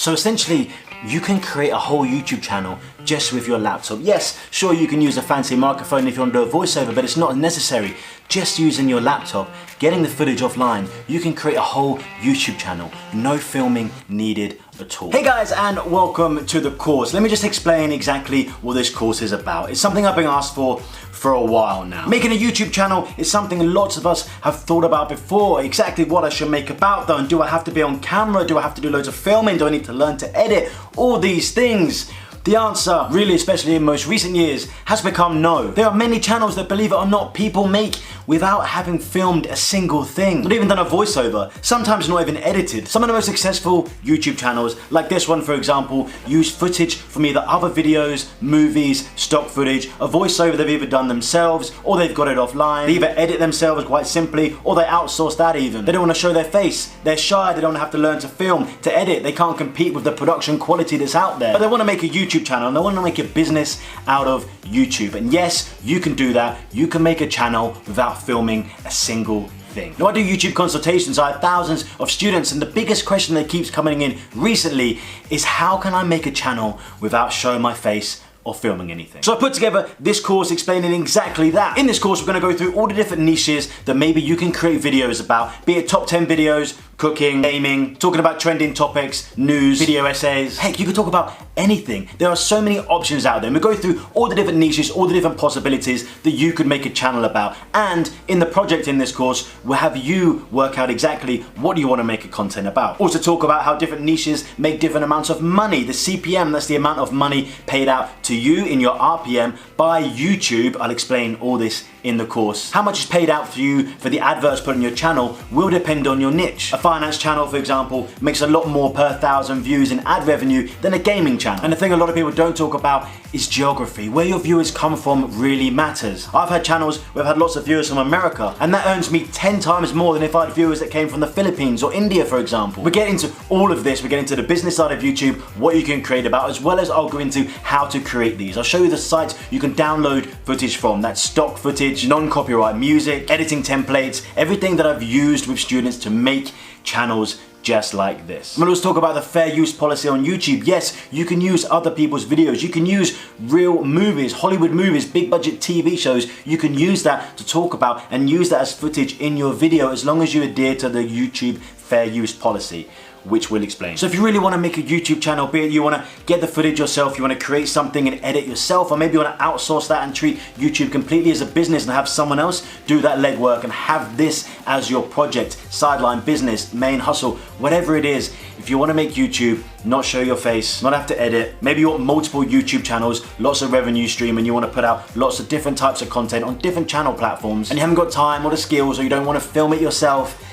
So essentially, you can create a whole YouTube channel just with your laptop. Yes, sure, you can use a fancy microphone if you want to do a voiceover, but it's not necessary. Just using your laptop, getting the footage offline, you can create a whole YouTube channel. No filming needed at all. Hey guys, and welcome to the course. Let me just explain exactly what this course is about. It's something I've been asked for a while now. Making a YouTube channel is something lots of us have thought about before. Exactly what I should make about though, and do I have to be on camera? Do I have to do loads of filming? Do I need to learn to edit? All these things. The answer, really especially in most recent years, has become no. There are many channels that, believe it or not, people make without having filmed a single thing. Not even done a voiceover, sometimes not even edited. Some of the most successful YouTube channels, like this one for example, use footage from either other videos, movies, stock footage, a voiceover they've either done themselves or they've got it offline. They either edit themselves quite simply or they outsource that even. They don't want to show their face, they're shy, they don't have to learn to film, to edit, they can't compete with the production quality that's out there. But they want to make a YouTube channel and they want to make a business out of YouTube. And yes, you can do that. You can make a channel without filming a single thing. Now I do YouTube consultations, I have thousands of students, and the biggest question that keeps coming in recently is how can I make a channel without showing my face or filming anything? So I put together this course explaining exactly that. In this course, we're gonna go through all the different niches that maybe you can create videos about, be it top 10 videos, cooking, gaming, talking about trending topics, news, video essays. Heck, you could talk about anything. There are so many options out there. And we go through all the different niches, all the different possibilities that you could make a channel about. And in the project in this course, we'll have you work out exactly what do you want to make a content about. Also talk about how different niches make different amounts of money. The CPM, that's the amount of money paid out to you in your RPM by YouTube. I'll explain all this in the course. How much is paid out for you for the adverts put on your channel will depend on your niche. A finance channel, for example, makes a lot more per 1,000 views in ad revenue than a gaming channel. And the thing a lot of people don't talk about is geography. Where your viewers come from really matters. I've had channels where I've had lots of viewers from America, and that earns me 10 times more than if I had viewers that came from the Philippines or India, for example. We get into all of this. We get into the business side of YouTube, what you can create about, as well as I'll go into how to create these. I'll show you the sites you can download footage from. That's stock footage, non-copyright music, editing templates, everything that I've used with students to make channels just like this. I'm gonna also talk about the fair use policy on YouTube. Yes, you can use other people's videos. You can use real movies, Hollywood movies, big budget TV shows. You can use that to talk about and use that as footage in your video as long as you adhere to the YouTube fair use policy, which we'll explain. So if you really want to make a YouTube channel, be it you want to get the footage yourself, you want to create something and edit yourself, or maybe you want to outsource that and treat YouTube completely as a business and have someone else do that legwork and have this as your project, sideline business, main hustle, whatever it is. If you want to make YouTube, not show your face, not have to edit, maybe you want multiple YouTube channels, lots of revenue stream, and you want to put out lots of different types of content on different channel platforms, and you haven't got time or the skills, or you don't want to film it yourself,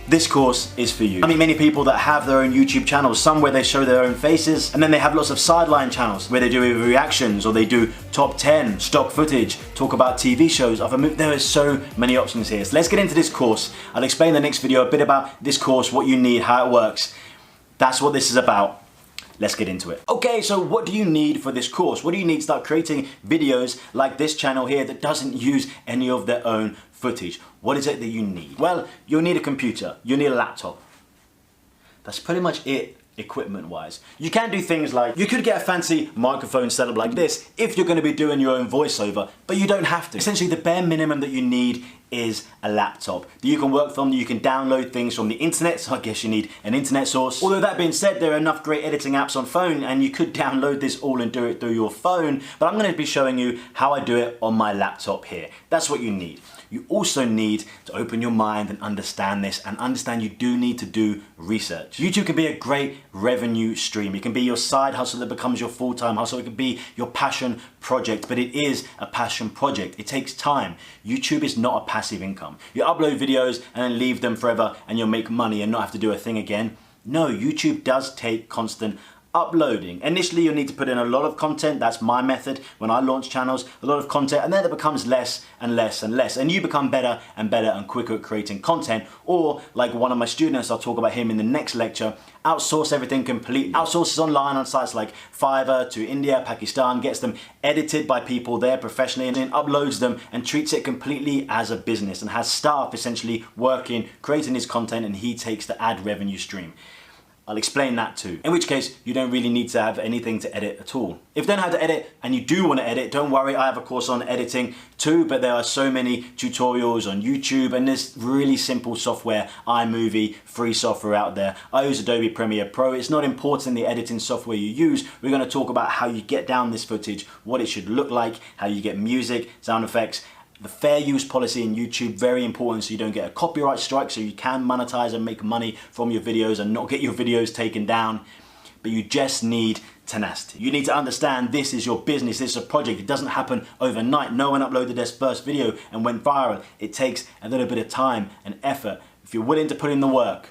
this course is for you. I meet many people that have their own YouTube channels, some where they show their own faces, and then they have lots of sideline channels where they do reactions or they do top 10, stock footage, talk about TV shows. There are so many options here. So let's get into this course. I'll explain in the next video a bit about this course, what you need, how it works. That's what this is about. Let's get into it. Okay, so what do you need for this course? What do you need to start creating videos like this channel here that doesn't use any of their own footage? What is it that you need? Well, you'll need a computer, you'll need a laptop. That's pretty much it, equipment-wise. You can do things like, you could get a fancy microphone setup like this if you're gonna be doing your own voiceover, but you don't have to. Essentially, the bare minimum that you need is a laptop that you can work from, that you can download things from the internet, so I guess you need an internet source. Although that being said, there are enough great editing apps on phone and you could download this all and do it through your phone, but I'm gonna be showing you how I do it on my laptop here. That's what you need. You also need to open your mind and understand this, and understand you do need to do research. YouTube can be a great revenue stream. It can be your side hustle that becomes your full-time hustle. It can be your passion project, but it is a passion project. It takes time. YouTube is not a passive income. You upload videos and then leave them forever and you'll make money and not have to do a thing again. No, YouTube does take constant uploading. Initially, you'll need to put in a lot of content. That's my method when I launch channels, a lot of content, and then it becomes less and less and less. And you become better and better and quicker at creating content. Or like one of my students, I'll talk about him in the next lecture, outsource everything completely. Outsources online on sites like Fiverr to India, Pakistan, gets them edited by people there professionally and then uploads them and treats it completely as a business and has staff essentially working, creating his content, and he takes the ad revenue stream. I'll explain that too. In which case, you don't really need to have anything to edit at all. If you don't know how to edit and you do want to edit, don't worry, I have a course on editing too, but there are so many tutorials on YouTube and there's really simple software, iMovie, free software out there. I use Adobe Premiere Pro. It's not important the editing software you use. We're going to talk about how you get down this footage, what it should look like, how you get music, sound effects, the fair use policy in YouTube, very important so you don't get a copyright strike, so you can monetize and make money from your videos and not get your videos taken down. But you just need tenacity. You need to understand this is your business, this is a project. It doesn't happen overnight. No one uploaded their first video and went viral. It takes a little bit of time and effort. If you're willing to put in the work,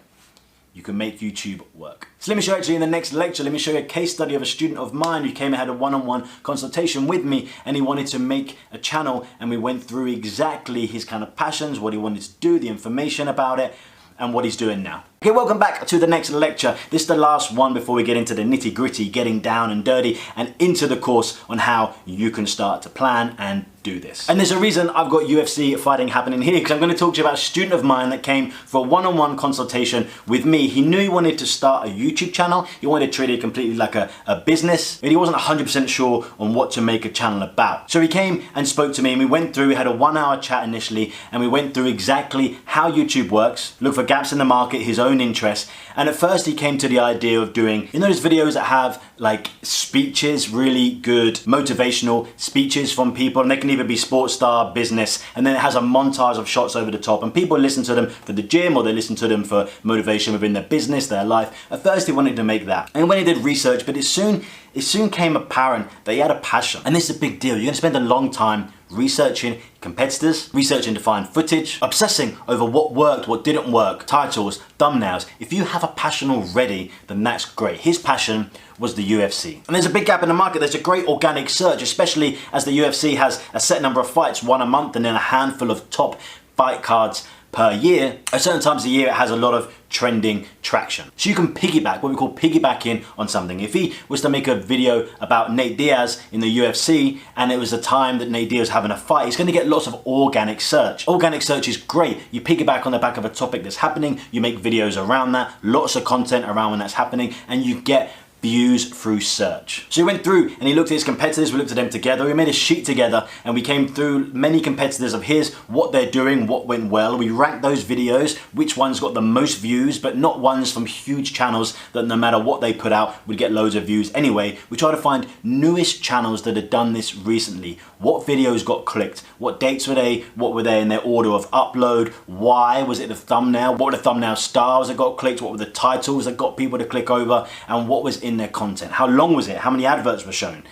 you can make YouTube work. So let me show you actually in the next lecture, let me show you a case study of a student of mine who came and had a one-on-one consultation with me, and he wanted to make a channel, and we went through exactly his kind of passions, what he wanted to do, the information about it, and what he's doing now. Okay, welcome back to the next lecture. This is the last one before we get into the nitty gritty, getting down and dirty and into the course on how you can start to plan and do this. And there's a reason I've got UFC fighting happening here, because I'm going to talk to you about a student of mine that came for a one-on-one consultation with me. He knew he wanted to start a YouTube channel. He wanted to treat it completely like a business, but he wasn't 100% sure on what to make a channel about. So he came and spoke to me and we went through, we had a 1-hour chat initially, and we went through exactly how YouTube works, look for gaps in the market, his own interests. And at first he came to the idea of doing, you know, those videos that have like speeches, really good motivational speeches from people, and they can either be sports star, business, and then it has a montage of shots over the top, and people listen to them for the gym or they listen to them for motivation within their business, their life. At first he wanted to make that, and when he did research, but it soon came apparent that he had a passion. And this is a big deal. You're going to spend a long time researching competitors, researching to find footage, obsessing over what worked, what didn't work, titles, thumbnails. If you have a passion already, then that's great. His passion was the UFC. And there's a big gap in the market. There's a great organic search, especially as the UFC has a set number of fights, one a month, and then a handful of top fight cards per year. At certain times of the year, it has a lot of trending traction. So you can piggyback, what we call piggybacking on something. If he was to make a video about Nate Diaz in the UFC, and it was the time that Nate Diaz was having a fight, he's going to get lots of organic search. Organic search is great. You piggyback on the back of a topic that's happening, you make videos around that, lots of content around when that's happening, and you get views through search. So he went through and he looked at his competitors, we looked at them together, we made a sheet together, and we came through many competitors of his, what they're doing, what went well. We ranked those videos, which ones got the most views, but not ones from huge channels that no matter what they put out would get loads of views anyway. We try to find newest channels that had done this recently. What videos got clicked? What dates were they? What were they in their order of upload? Why? Was it the thumbnail? What were the thumbnail styles that got clicked? What were the titles that got people to click over? And what was in their content? How long was it? How many adverts were shown?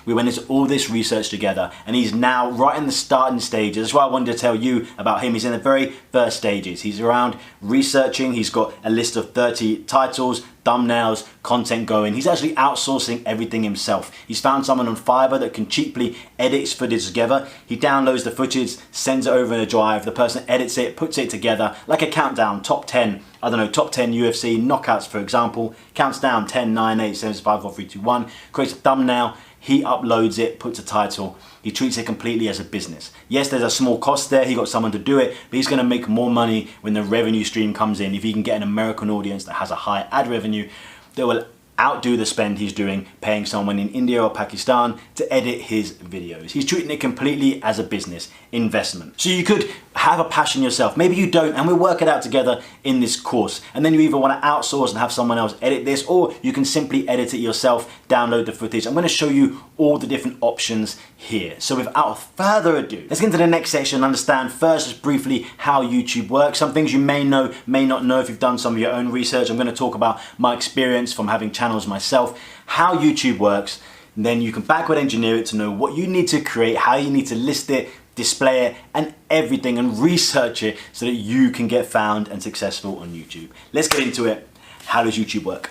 We went into all this research together, and he's now right in the starting stages. That's why I wanted to tell you about him. He's in the very first stages. He's around researching. He's got a list of 30 titles, thumbnails, content going. He's actually outsourcing everything himself. He's found someone on Fiverr that can cheaply edit his footage together. He downloads the footage, sends it over in a drive. The person edits it, puts it together like a countdown, top 10, I don't know, top 10 UFC knockouts, for example. Counts down 10, 9, 8, 7, 5, 4, 3, 2, 1. Creates a thumbnail. He uploads it, puts a title. He treats it completely as a business. Yes, there's a small cost there. He got someone to do it, but he's going to make more money when the revenue stream comes in. If he can get an American audience that has a high ad revenue, that will outdo the spend he's doing paying someone in India or Pakistan to edit his videos. He's treating it completely as a business investment. So you could have a passion yourself. Maybe you don't, and we'll work it out together in this course. And then you either want to outsource and have someone else edit this, or you can simply edit it yourself, download the footage. I'm going to show you all the different options here. So without further ado, let's get into the next section and understand first just briefly how YouTube works. Some things you may know, may not know if you've done some of your own research. I'm going to talk about my experience from having channels myself, how YouTube works, and then you can backward engineer it to know what you need to create, how you need to list it, display it, and everything, and research it so that you can get found and successful on YouTube. Let's get into it. How does YouTube work?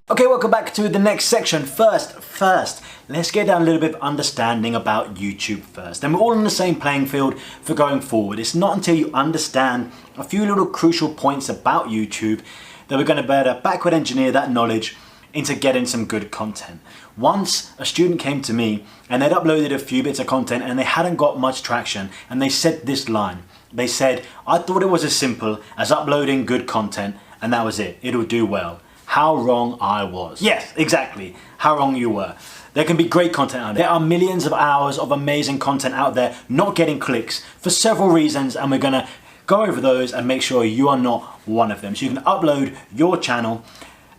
Okay, welcome back to the next section. First, let's get down a little bit of understanding about YouTube first. And we're all on the same playing field for going forward. It's not until you understand a few little crucial points about YouTube that we're going to better backward engineer that knowledge into getting some good content. Once a student came to me and they'd uploaded a few bits of content and they hadn't got much traction, and they said this line. They said, I thought it was as simple as uploading good content and that was it. It'll do well. how wrong I was. Yes, exactly, how wrong you were. There can be great content out there. There are millions of hours of amazing content out there not getting clicks for several reasons, and we're gonna go over those and make sure you are not one of them. So you can upload your channel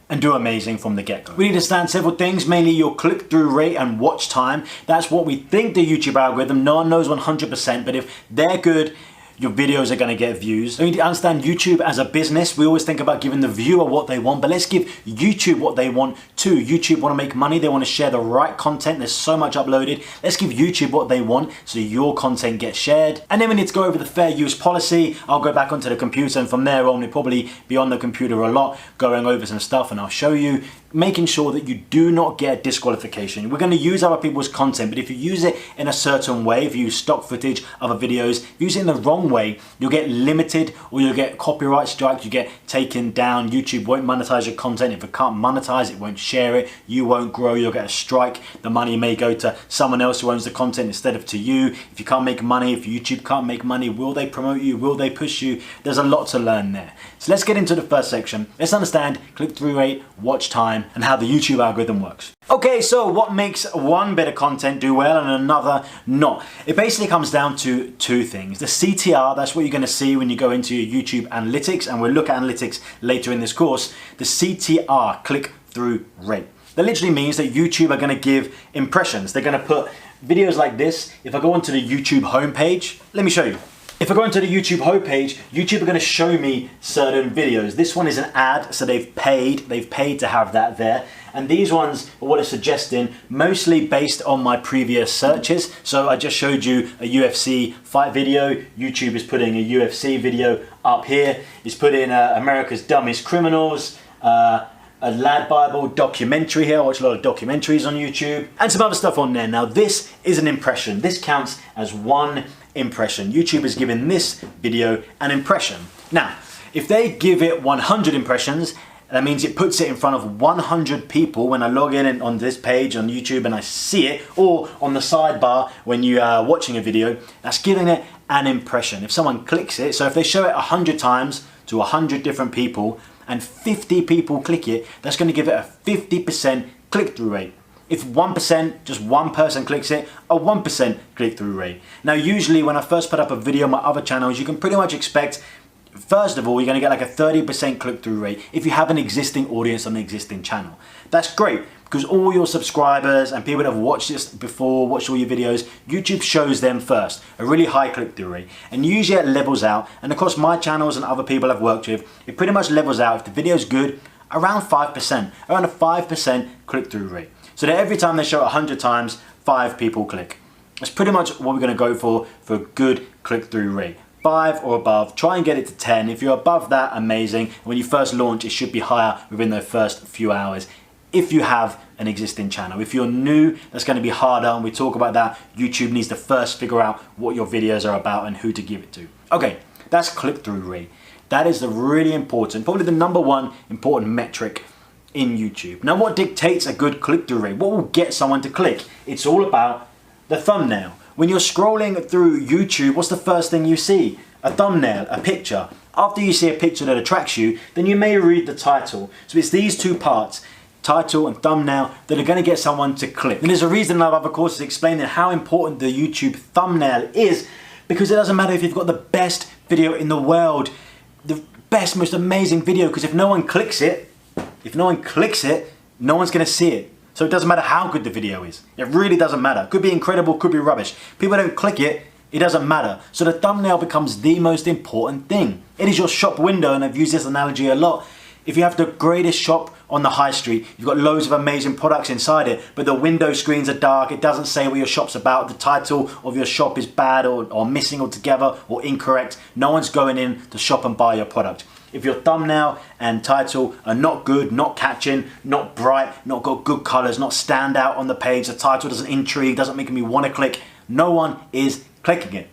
and do amazing from the get-go. We need to understand several things, mainly your click-through rate and watch time. That's what we think the YouTube algorithm, no one knows 100%, but if they're good, your videos are gonna get views. You need to understand YouTube as a business. We always think about giving the viewer what they want, but let's give YouTube what they want too. YouTube wanna make money, they wanna share the right content. There's so much uploaded. Let's give YouTube what they want so your content gets shared. And then we need to go over the fair use policy. I'll go back onto the computer, and from there on, we'll probably be on the computer a lot, going over some stuff, and I'll show you, making sure that you do not get disqualification. We're gonna use other people's content, but if you use it in a certain way, if you use stock footage, other videos, if you use it in the wrong way, you'll get limited, or you'll get copyright strikes, you get taken down. YouTube won't monetize your content. If it can't monetize, it won't share it, you won't grow, you'll get a strike. The money may go to someone else who owns the content instead of to you. If you can't make money, if YouTube can't make money, will they promote you? Will they push you? There's a lot to learn there. So let's get into the first section. Let's understand click-through rate, watch time, and how the YouTube algorithm works. Okay, so what makes one bit of content do well and another not? It basically comes down to two things. The CTR, that's what you're gonna see when you go into your YouTube analytics, and we'll look at analytics later in this course. The CTR, click-through rate. That literally means that YouTube are gonna give impressions. They're gonna put videos like this. If I go onto the YouTube homepage, let me show you. If I go into the YouTube homepage, YouTube are gonna show me certain videos. This one is an ad, so they've paid to have that there. And these ones are what it's suggesting, mostly based on my previous searches. So I just showed you a UFC fight video. YouTube is putting a UFC video up here. It's putting America's Dumbest Criminals, a Lad Bible documentary here. I watch a lot of documentaries on YouTube, and some other stuff on there. Now this is an impression. This counts as one impression. YouTube is giving this video an impression. Now, if they give it 100 impressions, that means it puts it in front of 100 people when I log in and on this page on YouTube and I see it, or on the sidebar when you are watching a video, that's giving it an impression. If someone clicks it, so if they show it 100 times to 100 different people and 50 people click it, that's going to give it a 50% click-through rate. If 1%, just one person clicks it, a 1% click-through rate. Now usually when I first put up a video on my other channels, you can pretty much expect, first of all, you're gonna get like a 30% click-through rate if you have an existing audience on an existing channel. That's great, because all your subscribers and people that have watched this before, watched all your videos, YouTube shows them first, a really high click-through rate. And usually it levels out, and across my channels and other people I've worked with, it pretty much levels out, if the video's good, around 5%, around a 5% click-through rate. So that every time they show it 100 times, 5 people click. That's pretty much what we're gonna go for a good click-through rate. 5 or above, try and get it to 10. If you're above that, amazing. When you first launch, it should be higher within the first few hours if you have an existing channel. If you're new, that's gonna be harder, and we talk about that. YouTube needs to first figure out what your videos are about and who to give it to. Okay, that's click-through rate. That is the really important, probably the #1 important metric in YouTube. Now what dictates a good click-through rate? What will get someone to click? It's all about the thumbnail. When you're scrolling through YouTube, what's the first thing you see? A thumbnail, a picture. After you see a picture that attracts you, then you may read the title. So it's these two parts, title and thumbnail, that are gonna get someone to click. And there's a reason I have other courses explaining how important the YouTube thumbnail is, because it doesn't matter if you've got the best video in the world, the best, most amazing video, because if no one clicks it, no one's gonna see it. So it doesn't matter how good the video is. It really doesn't matter. Could be incredible, could be rubbish. People don't click it, it doesn't matter. So the thumbnail becomes the most important thing. It is your shop window, and I've used this analogy a lot. If you have the greatest shop on the high street, you've got loads of amazing products inside it, but the window screens are dark, it doesn't say what your shop's about, the title of your shop is bad or missing altogether or incorrect, no one's going in to shop and buy your product. If your thumbnail and title are not good, not catching, not bright, not got good colors, not stand out on the page, the title doesn't intrigue, doesn't make me want to click, no one is clicking it.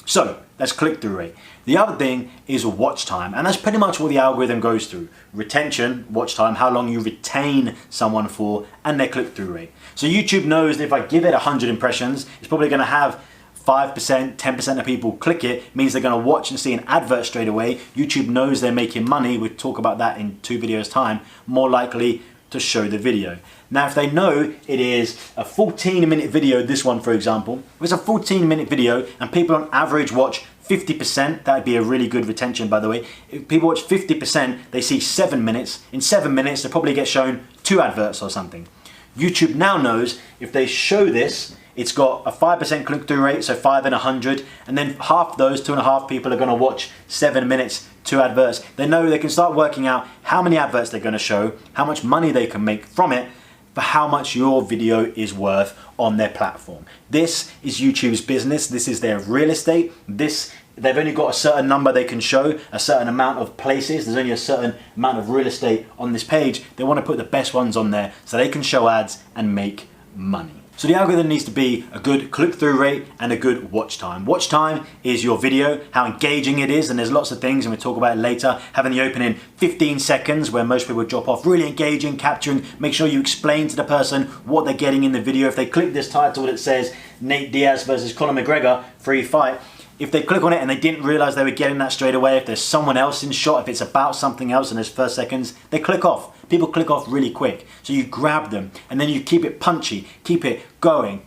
So that's click-through rate. The other thing is watch time, and that's pretty much what the algorithm goes through. Retention, watch time, how long you retain someone for, and their click-through rate. So YouTube knows that if I give it 100 impressions, it's probably gonna have 5%, 10% of people click it, means they're gonna watch and see an advert straight away. YouTube knows they're making money. We'll talk about that in 2 videos time. More likely to show the video. Now, if they know it is a 14-minute video, this one for example, if it's a 14-minute video and people on average watch 50%, that'd be a really good retention, by the way. If people watch 50%, they see 7 minutes. In 7 minutes, they probably get shown 2 adverts or something. YouTube now knows if they show this, it's got a 5% click-through rate, so 5 in 100, and then half those, 2.5 people are gonna watch 7 minutes, 2 adverts. They know they can start working out how many adverts they're gonna show, how much money they can make from it, for how much your video is worth on their platform. This is YouTube's business. This is their real estate. They've only got a certain number they can show, a certain amount of places. There's only a certain amount of real estate on this page. They want to put the best ones on there so they can show ads and make money. So the algorithm needs to be a good click-through rate and a good watch time. Watch time is your video, how engaging it is, and there's lots of things, and we'll talk about it later. Having the opening 15 seconds where most people drop off, really engaging, capturing, make sure you explain to the person what they're getting in the video. If they click this title that says Nate Diaz versus Conor McGregor, free fight, if they click on it and they didn't realize they were getting that straight away, if there's someone else in shot, if it's about something else in those first seconds, they click off. People click off really quick. So you grab them and then you keep it punchy, keep it going.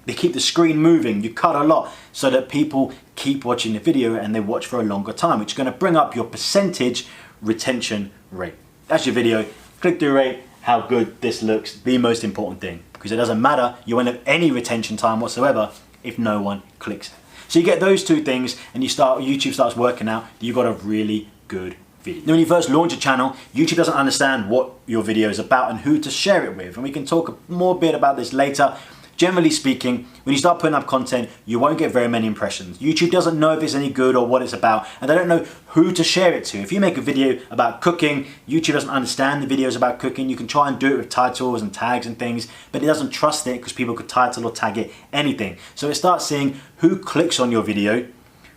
They keep the screen moving, you cut a lot so that people keep watching the video and they watch for a longer time, which is gonna bring up your percentage retention rate. That's your video. Click-through rate, how good this looks, the most important thing, because it doesn't matter, you won't have any retention time whatsoever if no one clicks it. So you get those 2 things and YouTube starts working out that you've got a really good video. Now when you first launch a channel, YouTube doesn't understand what your video is about and who to share it with. And we can talk more bit about this later. Generally speaking, when you start putting up content, you won't get very many impressions. YouTube doesn't know if it's any good or what it's about, and they don't know who to share it to. If you make a video about cooking, YouTube doesn't understand the videos about cooking. You can try and do it with titles and tags and things, but it doesn't trust it because people could title or tag it anything. So it starts seeing who clicks on your video,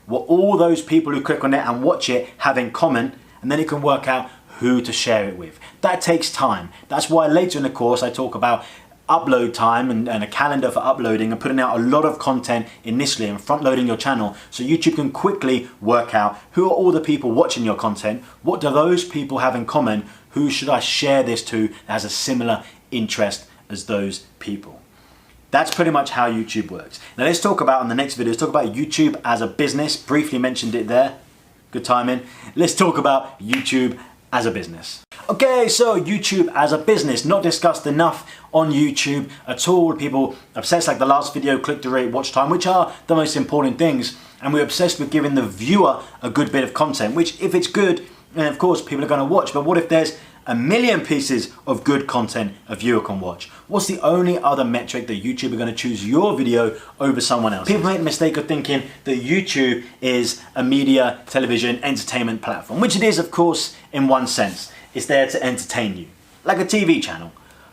what all those people who click on it and watch it have in common, and then it can work out who to share it with. That takes time. That's why later in the course I talk about upload time and a calendar for uploading and putting out a lot of content initially and front loading your channel so YouTube can quickly work out who are all the people watching your content, what do those people have in common, who should I share this to that has a similar interest as those people. That's pretty much how YouTube works. Now let's talk about, in the next video, let's talk about YouTube as a business. Briefly mentioned it there, good timing. Let's talk about YouTube as a business. Okay, so YouTube as a business, not discussed enough on YouTube at all. People obsessed, like the last video, click-through rate, watch time, which are the most important things. And we're obsessed with giving the viewer a good bit of content, which if it's good, then of course people are gonna watch. But what if there's a million pieces of good content a viewer can watch? What's the only other metric that YouTube are going to choose your video over someone else? People make the mistake of thinking that YouTube is a media, television, entertainment platform, which it is, of course, in one sense. It's there to entertain you, like a TV channel.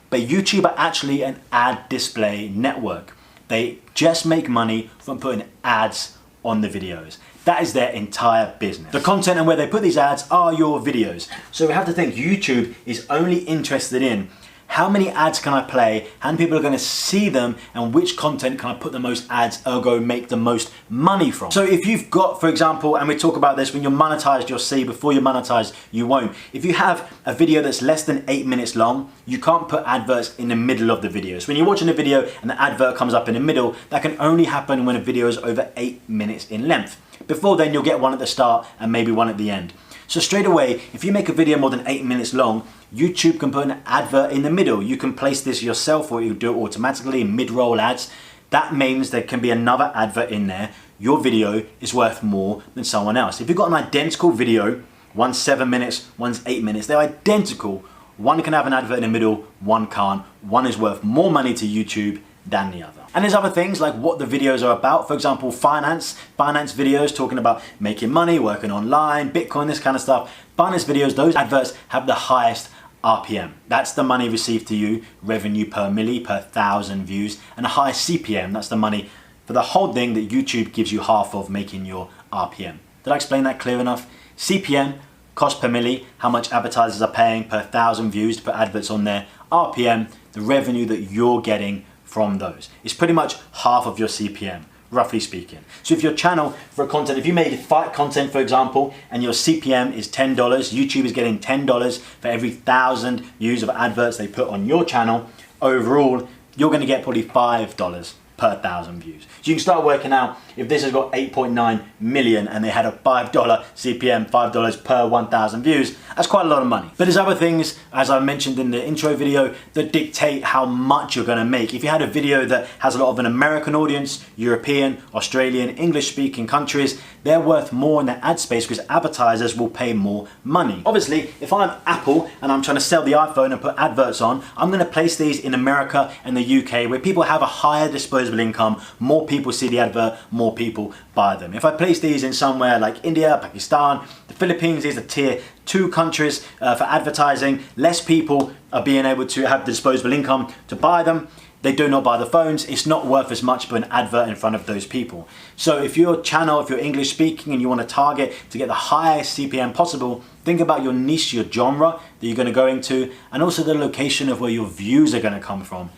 But YouTube are actually an ad display network. They just make money from putting ads on the videos. That is their entire business. The content and where they put these ads are your videos. So we have to think YouTube is only interested in how many ads can I play, how many people are going to see them, and which content can I put the most ads, ergo make the most money from. So if you've got, for example, and we talk about this, when you're monetized, you'll see, before you're monetized, you won't. If you have a video that's less than 8 minutes long, you can't put adverts in the middle of the video. So when you're watching a video and the advert comes up in the middle, that can only happen when a video is over 8 minutes in length. Before then, you'll get one at the start and maybe one at the end. So straight away, if you make a video more than 8 minutes long, YouTube can put an advert in the middle. You can place this yourself or you do it automatically in mid-roll ads. That means there can be another advert in there. Your video is worth more than someone else. If you've got an identical video, one's 7 minutes, one's 8 minutes, they're identical. One can have an advert in the middle, one can't. One is worth more money to YouTube than the other. And there's other things like what the videos are about. For example, finance videos talking about making money, working online, Bitcoin, this kind of stuff. Finance videos, those adverts have the highest RPM. That's the money received to you, revenue per milli, per 1,000 views, and the highest CPM, that's the money for the whole thing that YouTube gives you half of, making your RPM. Did I explain that clear enough? CPM, cost per milli, how much advertisers are paying per 1,000 views to put adverts on there. RPM, the revenue that you're getting from those. It's pretty much half of your CPM. roughly speaking. So if your channel for content, if you made fight content, for example, and your CPM is $10, YouTube is getting $10 for every 1,000 views of adverts they put on your channel. Overall, you're going to get probably $5 per 1,000 views. So you can start working out, if this has got 8.9 million and they had a $5 CPM, $5 per 1,000 views, that's quite a lot of money. But there's other things, as I mentioned in the intro video, that dictate how much you're gonna make. If you had a video that has a lot of an American audience, European, Australian, English-speaking countries, they're worth more in the ad space because advertisers will pay more money. Obviously, if I'm Apple and I'm trying to sell the iPhone and put adverts on, I'm gonna place these in America and the UK where people have a higher disposable income, more people see the advert, more people buy them. If I place these in somewhere like India, Pakistan, the Philippines, these are tier 2 countries for advertising, less people are being able to have the disposable income to buy them. They do not buy the phones. It's not worth as much for an advert in front of those people. So if your channel, if you're English speaking and you want to target to get the highest CPM possible, think about your niche, your genre that you're going to go into, and also the location of where your views are going to come from.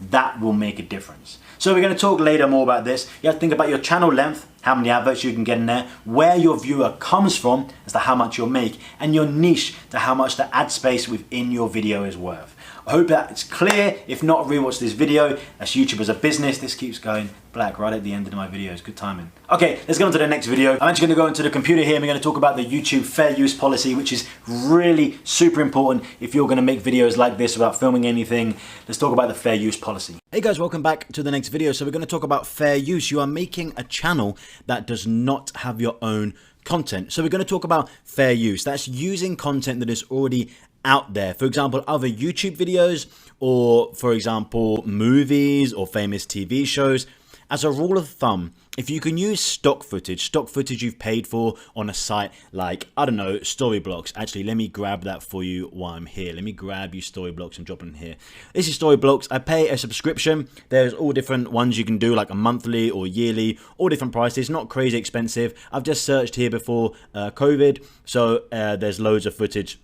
That will make a difference. So we're going to talk later more about this. You have to think about your channel length, how many adverts you can get in there, where your viewer comes from as to how much you'll make, and your niche to how much the ad space within your video is worth. I hope that's clear. If not, rewatch this video. As YouTube as a business, this keeps going black right at the end of my videos. Good timing. Okay, let's get on to the next video. I'm actually going to go into the computer here and we're going to talk about the YouTube fair use policy, which is really super important if you're going to make videos like this without filming anything. Let's talk about the fair use policy. Hey guys, welcome back to the next video. So we're going to talk about fair use. You are making a channel that does not have your own content. So we're going to talk about fair use. That's using content that is already out there. For example, other YouTube videos, or for example, movies or famous TV shows. As a rule of thumb, if you can use stock footage you've paid for on a site like, I don't know, Storyblocks. Actually, let me grab that for you while I'm here. Let me grab you Storyblocks and drop it in here. This is Storyblocks. I pay a subscription. There's all different ones you can do, like a monthly or yearly, all different prices, not crazy expensive. I've just searched here before COVID, so there's loads of footage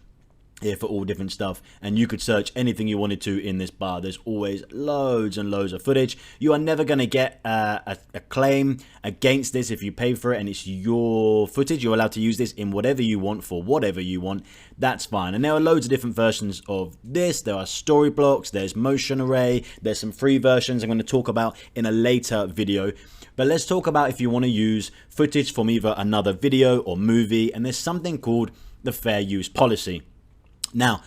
here for all different stuff, and you could search anything you wanted to in this bar. There's always loads and loads of footage. You are never going to get a claim against this if you pay for it and it's your footage. You're allowed to use this in whatever you want for whatever you want. That's fine. And there are loads of different versions of this. There are Storyblocks, there's Motion Array, there's some free versions I'm going to talk about in a later video. But let's talk about if you want to use footage from either another video or movie, and there's something called the fair use policy. Now,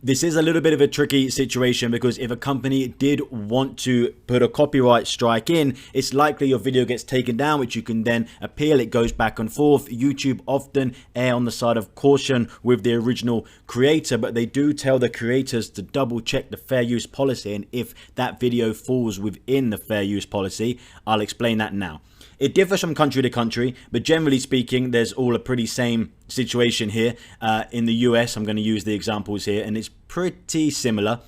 this is a little bit of a tricky situation because if a company did want to put a copyright strike in, it's likely your video gets taken down, which you can then appeal. It goes back and forth. YouTube often err on the side of caution with the original creator, but they do tell the creators to double check the fair use policy, and if that video falls within the fair use policy, I'll explain that now. It differs from country to country, but generally speaking, there's all a pretty same situation here. In the US, I'm going to use the examples here, and it's pretty similar.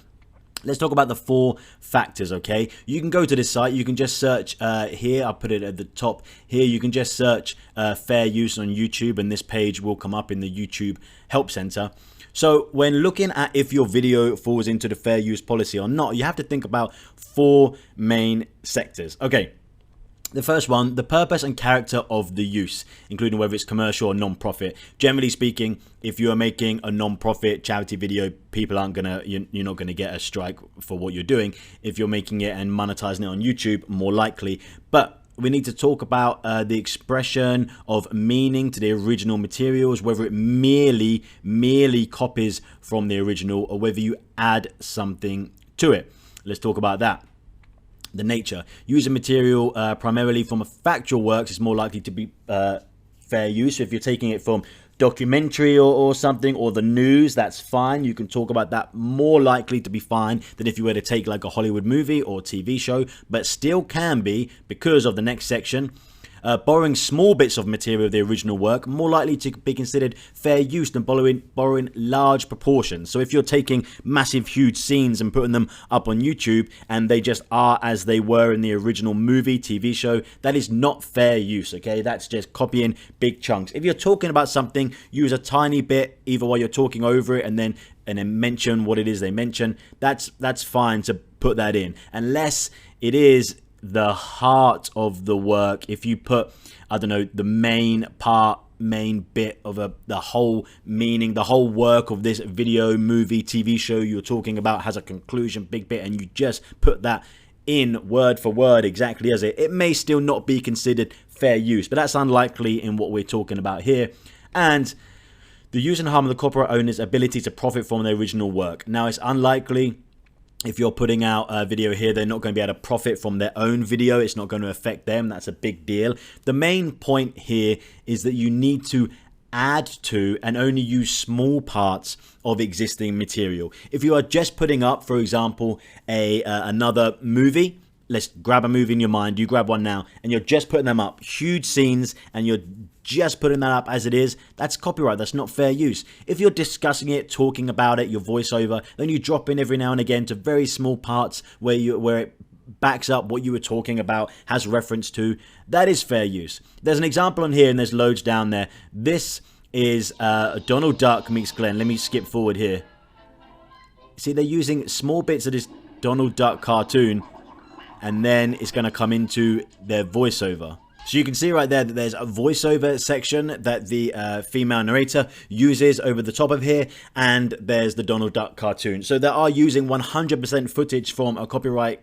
Let's talk about the 4 factors, okay? You can go to this site. You can just search here. I'll put it at the top here. You can just search fair use on YouTube, and this page will come up in the YouTube Help Center. So when looking at if your video falls into the fair use policy or not, you have to think about 4 main sectors. Okay. The first one, the purpose and character of the use, including whether it's commercial or non-profit. Generally speaking, if you are making a non-profit charity video, people aren't gonna, you're not gonna get a strike for what you're doing. If you're making it and monetizing it on YouTube, more likely. But we need to talk about the expression of meaning to the original materials, whether it merely copies from the original or whether you add something to it. Let's talk about that. The nature. Use a material primarily from a factual works is more likely to be fair use. So if you're taking it from documentary or something, or the news, that's fine. You can talk about that, more likely to be fine than if you were to take like a Hollywood movie or TV show, but still can be because of the next section. Borrowing small bits of material of the original work, more likely to be considered fair use than borrowing large proportions. So if you're taking massive, huge scenes and putting them up on YouTube and they just are as they were in the original movie, TV show, that is not fair use, okay? That's just copying big chunks. If you're talking about something, use a tiny bit either while you're talking over it and then mention what it is they mention. That's fine to put that in, unless it is the heart of the work, if you put, I don't know, the main part, main bit of the whole meaning, the whole work of this video, movie, TV show you're talking about has a conclusion, big bit, and you just put that in word for word exactly as it may still not be considered fair use, but that's unlikely in what we're talking about here. And the use and harm of the copyright owner's ability to profit from the original work. Now, it's unlikely if you're putting out a video here, they're not going to be able to profit from their own video. It's not going to affect them. That's a big deal. The main point here is that you need to add to and only use small parts of existing material. If you are just putting up, for example, another movie, let's grab a movie in your mind, you grab one now, and you're just putting them up, huge scenes, and you're just putting that up as it is, that's copyright, that's not fair use. If you're discussing it, talking about it, your voiceover, then you drop in every now and again to very small parts where it backs up what you were talking about, has reference to, that is fair use. There's an example on here and there's loads down there. This is Donald Duck meets Glenn. Let me skip forward here. See, they're using small bits of this Donald Duck cartoon, and then it's going to come into their voiceover. So you can see right there that there's a voiceover section that the female narrator uses over the top of here, and there's the Donald Duck cartoon. So they are using 100% footage from a copyright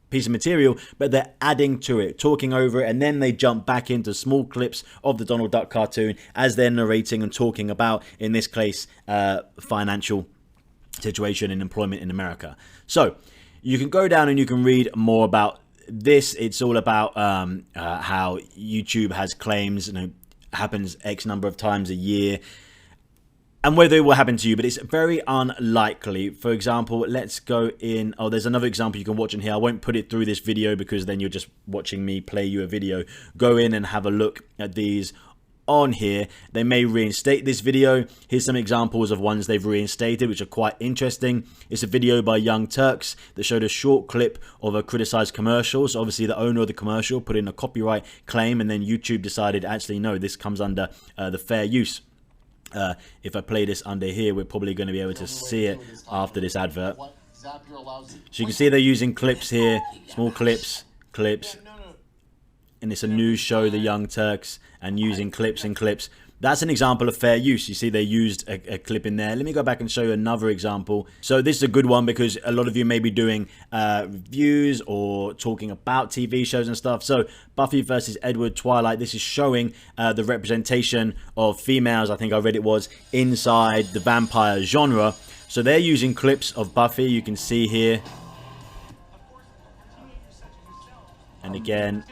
piece of material, but they're adding to it, talking over it, and then they jump back into small clips of the Donald Duck cartoon as they're narrating and talking about, in this case, financial situation and employment in America. So you can go down and you can read more about this. It's all about how YouTube has claims, happens X number of times a year, and whether it will happen to you, but it's very unlikely. For example, let's go in. Oh, there's another example you can watch in here. I won't put it through this video because then you're just watching me play you a video. Go in and have a look at these on here. They may reinstate this video. Here's some examples of ones they've reinstated, which are quite interesting. It's a video by Young Turks that showed a short clip of a criticized commercial. So obviously the owner of the commercial put in a copyright claim, and then YouTube decided, actually, no, this comes under the fair use. If I play this under here, we're probably going to be able to see it after this advert. So you can see they're using clips here, small clips, and it's a news show, the Young Turks, and using clips and clips. That's an example of fair use. You see they used a clip in there. Let me go back and show you another example. So this is a good one because a lot of you may be doing reviews or talking about TV shows and stuff. So Buffy versus Edward, Twilight. This is showing the representation of females, I think I read it was, inside the vampire genre. So they're using clips of Buffy. You can see here. And again.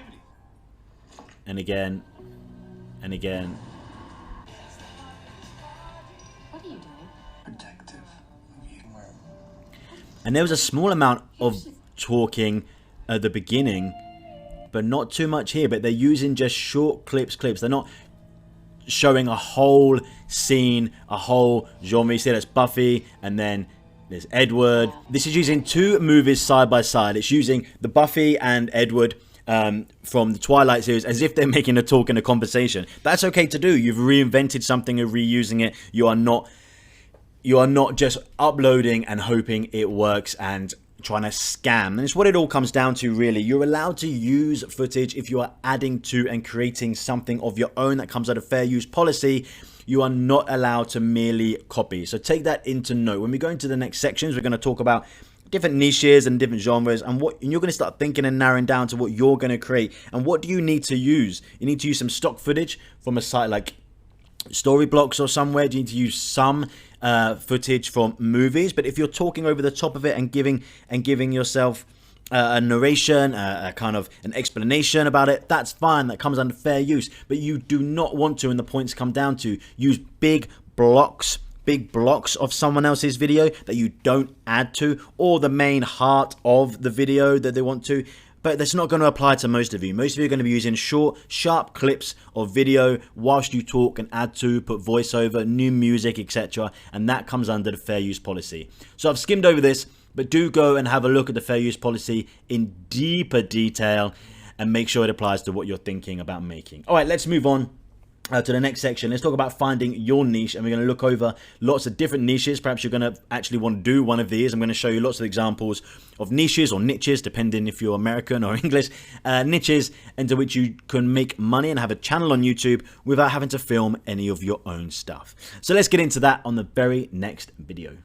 And again. And again. And there was a small amount of talking at the beginning, but not too much here. But they're using just short clips. They're not showing a whole scene, a whole genre. You see that's Buffy, and then there's Edward. This is using two movies side by side. It's using the Buffy and Edward from the Twilight series as if they're making a talk and a conversation. That's okay to do. You've reinvented something and reusing it. You are not just uploading and hoping it works and trying to scam. And it's what it all comes down to, really. You're allowed to use footage if you are adding to and creating something of your own that comes out of fair use policy. You are not allowed to merely copy. So take that into note. When we go into the next sections, we're going to talk about different niches and different genres, and you're going to start thinking and narrowing down to what you're going to create. And what do you need to use? You need to use some stock footage from a site like Storyblocks or somewhere. You need to use some footage from movies, but if you're talking over the top of it and giving yourself a narration, a kind of an explanation about it, that's fine. That comes under fair use. But you do not want to, and the points come down to, use big blocks of someone else's video that you don't add to, or the main heart of the video that they want to. But that's not going to apply to most of you. Most of you are going to be using short, sharp clips of video whilst you talk and add to, put voiceover, new music, etc. And that comes under the fair use policy. So I've skimmed over this, but do go and have a look at the fair use policy in deeper detail and make sure it applies to what you're thinking about making. All right, let's move on to the next section. Let's talk about finding your niche, and we're going to look over lots of different niches. Perhaps you're going to actually want to do one of these. I'm going to show you lots of examples of niches or niches, depending if you're American or English, niches into which you can make money and have a channel on YouTube without having to film any of your own stuff. So let's get into that on the very next video.